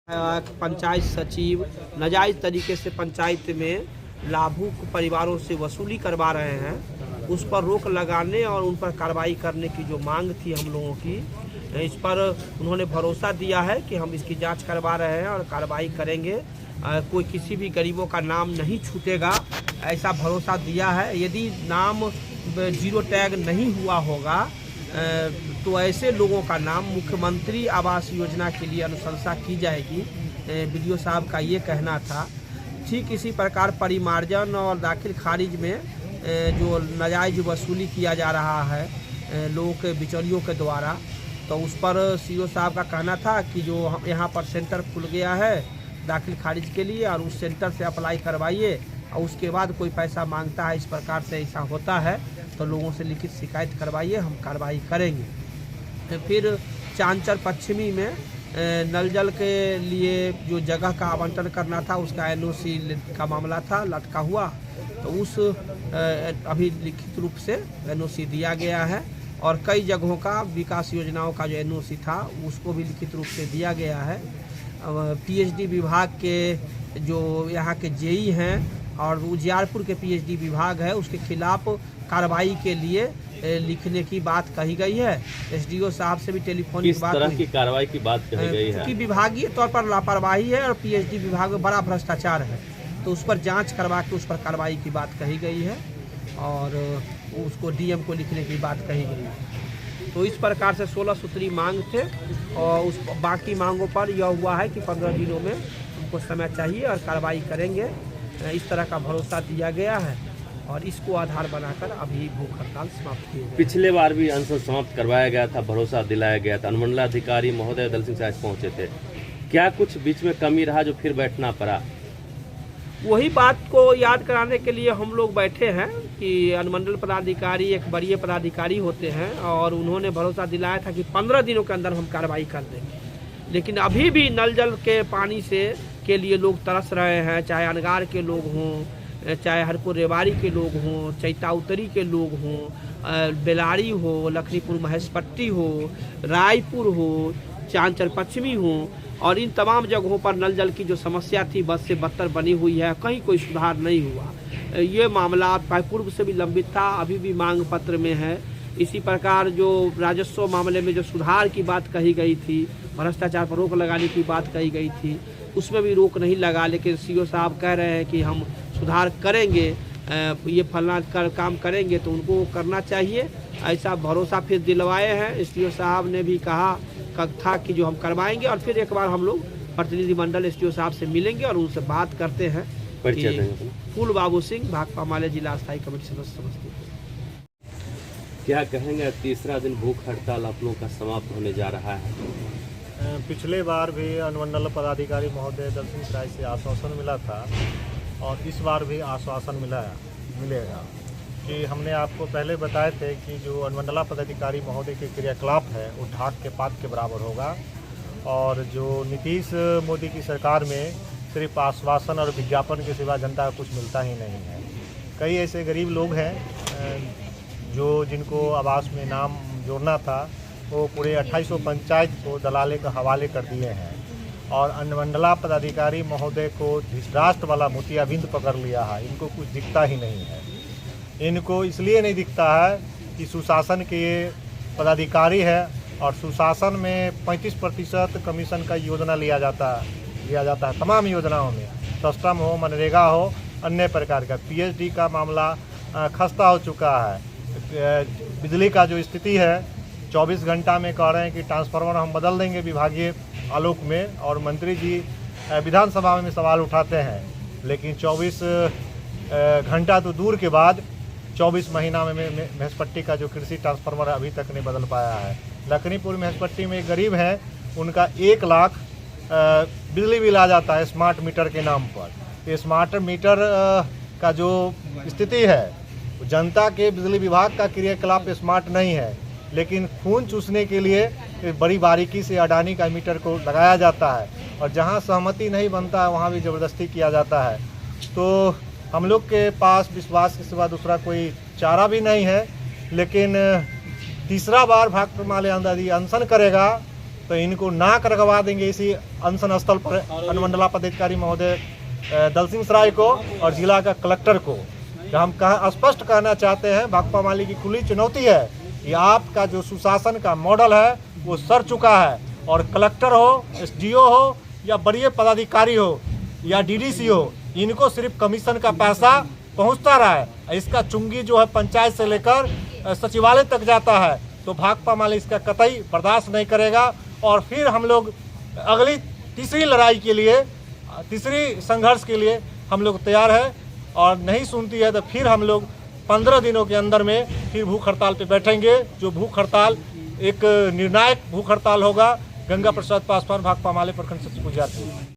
पंचायत सचिव नाजायज़ तरीके से पंचायत में लाभुक परिवारों से वसूली करवा रहे हैं, उस पर रोक लगाने और उन पर कार्रवाई करने की जो मांग थी हम लोगों की, इस पर उन्होंने भरोसा दिया है कि हम इसकी जांच करवा रहे हैं और कार्रवाई करेंगे। कोई किसी भी गरीबों का नाम नहीं छूटेगा, ऐसा भरोसा दिया है। यदि नाम जीरो टैग नहीं हुआ होगा तो ऐसे लोगों का नाम मुख्यमंत्री आवास योजना के लिए अनुशंसा की जाएगी। बीडीओ साहब का ये कहना था। ठीक इसी प्रकार परिमार्जन और दाखिल खारिज में जो नाजायज़ वसूली किया जा रहा है लोगों के बिचौलियों के द्वारा, तो उस पर सीओ साहब का कहना था कि जो यहाँ पर सेंटर खुल गया है दाखिल खारिज के लिए और उस सेंटर से अप्लाई करवाइए और उसके बाद कोई पैसा मांगता है, इस प्रकार से ऐसा होता है तो लोगों से लिखित शिकायत करवाइए, हम कार्रवाई करेंगे। फिर चांचर पश्चिमी में नल जल के लिए जो जगह का आवंटन करना था उसका एनओसी का मामला था, लटका हुआ, तो उस अभी लिखित रूप से एनओसी दिया गया है और कई जगहों का विकास योजनाओं का जो एनओसी था उसको भी लिखित रूप से दिया गया है। पीएचडी विभाग के जो यहाँ के जेई हैं और उजियारपुर के पीएचडी विभाग है उसके खिलाफ कार्रवाई के लिए लिखने की बात कही गई है। एसडीओ साहब से भी टेलीफोनिक बात तरह की कार्रवाई की बात कही गई है कि विभागीय तौर पर लापरवाही है और पीएचडी विभाग में बड़ा भ्रष्टाचार है, तो उस पर जांच करवा के उस पर कार्रवाई की बात कही गई है और उसको डीएम को लिखने की बात कही गई है। तो इस प्रकार से 16 सूत्री मांग थे और उस बाकी मांगों पर यह हुआ है कि 15 दिनों में हमको समय चाहिए और कार्रवाई करेंगे, इस तरह का भरोसा दिया गया है और इसको आधार बनाकर अभी भूख हड़ताल समाप्त की गई। पिछले बार भी अनशन समाप्त करवाया गया था, भरोसा दिलाया गया था, अनुमंडलाधिकारी महोदय दल सिंह साहब पहुंचे थे, क्या कुछ बीच में कमी रहा जो फिर बैठना पड़ा? वही बात को याद कराने के लिए हम लोग बैठे हैं कि अनुमंडल पदाधिकारी एक बड़े पदाधिकारी होते हैं और उन्होंने भरोसा दिलाया था कि 15 दिनों के अंदर हम कार्रवाई कर देंगे, लेकिन अभी भी नल जल के पानी से के लिए लोग तरस रहे हैं, चाहे अनगार के लोग हों, चाहे हरपुर रेवाड़ी के लोग हों, चैताउतरी के लोग हों, बेलारी हो, लखनीपुर महेशपट्टी हो, रायपुर हो, चांचर पश्चिमी हो, और इन तमाम जगहों पर नल जल की जो समस्या थी बद से बदतर बनी हुई है, कहीं कोई सुधार नहीं हुआ। ये मामला पूर्व से भी लंबित था, अभी भी मांग पत्र में है। इसी प्रकार जो राजस्व मामले में जो सुधार की बात कही गई थी, भ्रष्टाचार पर रोक लगाने की बात कही गई थी, उसमें भी रोक नहीं लगा, लेकिन सीओ साहब कह रहे हैं कि हम सुधार करेंगे, ये फलना काम करेंगे, तो उनको करना चाहिए, ऐसा भरोसा फिर दिलवाए हैं। सीओ साहब ने भी कहा था कि जो हम करवाएंगे और फिर एक बार हम लोग प्रतिनिधिमंडल एसडीओ साहब से मिलेंगे और उनसे बात करते हैं। फूल बाबू सिंह, भाकपा माले जिला स्थायी कमेटी सदस्य समस्तीपुर। क्या कहेंगे, तीसरा दिन भूख हड़ताल आप लोगों का समाप्त होने जा रहा है? पिछले बार भी अनुमंडल पदाधिकारी महोदय दल सिंह राय से आश्वासन मिला था और इस बार भी आश्वासन मिलेगा कि हमने आपको पहले बताए थे कि जो अनुमंडला पदाधिकारी महोदय के क्रियाकलाप है वो ढाक के पात के बराबर होगा और जो नीतीश मोदी की सरकार में सिर्फ आश्वासन और विज्ञापन के सिवा जनता को कुछ मिलता ही नहीं है। कई ऐसे गरीब लोग हैं जो जिनको आवास में नाम जोड़ना था वो पूरे 2800 पंचायत को दलाले के हवाले कर दिए हैं और अनुमंडला पदाधिकारी महोदय को धृतराष्ट्र वाला मोतियाबिंद पकड़ लिया है। इनको कुछ दिखता ही नहीं है। इनको इसलिए नहीं दिखता है कि सुशासन के ये पदाधिकारी है और सुशासन में 35% कमीशन का योजना लिया जाता है तमाम योजनाओं में, सस्टम हो, मनरेगा हो, अन्य प्रकार का। पीएचडी का मामला खस्ता हो चुका है। बिजली का जो स्थिति है 24 घंटा में कह रहे हैं कि ट्रांसफार्मर हम बदल देंगे विभागीय आलोक में, और मंत्री जी विधानसभा में सवाल उठाते हैं, लेकिन 24 घंटा तो दूर के बाद 24 महीना में महेशपट्टी का जो कृषि ट्रांसफार्मर अभी तक नहीं बदल पाया है। लखनीपुर महेशपट्टी में एक गरीब है, उनका 1 लाख बिजली बिल आ जाता है स्मार्ट मीटर के नाम पर। तो स्मार्ट मीटर का जो स्थिति है, जनता के बिजली विभाग का क्रियाकलाप स्मार्ट नहीं है, लेकिन खून चूसने के लिए बड़ी बारीकी से अडानी का मीटर को लगाया जाता है और जहां सहमति नहीं बनता है वहां भी ज़बरदस्ती किया जाता है। तो हम लोग के पास विश्वास के सिवा दूसरा कोई चारा भी नहीं है, लेकिन तीसरा बार भाकपा माले अनशन करेगा तो इनको नाक रगवा देंगे इसी अनशन स्थल पर अनुमंडला पदाधिकारी महोदय दलसिंह सराय को और जिला का कलेक्टर को। हम स्पष्ट कहना चाहते हैं, भाकपा माले की खुली चुनौती है कि आपका जो सुशासन का मॉडल है वो सर चुका है, और कलेक्टर हो, एसडीओ हो या बड़े पदाधिकारी हो या डीडीसी हो, इनको सिर्फ कमीशन का पैसा पहुंचता रहा है। इसका चुंगी जो है पंचायत से लेकर सचिवालय तक जाता है, तो भाकपा माले इसका कतई बर्दाश्त नहीं करेगा। और फिर हम लोग अगली तीसरी लड़ाई के लिए, तीसरी संघर्ष के लिए हम लोग तैयार है, और नहीं सुनती है तो फिर हम लोग 15 दिनों के अंदर में फिर भूख हड़ताल पे बैठेंगे। जो भूख हड़ताल एक निर्णायक भूख हड़ताल होगा। गंगा प्रसाद पासवान, भाकपा माले प्रखंड सचिव गुजरात।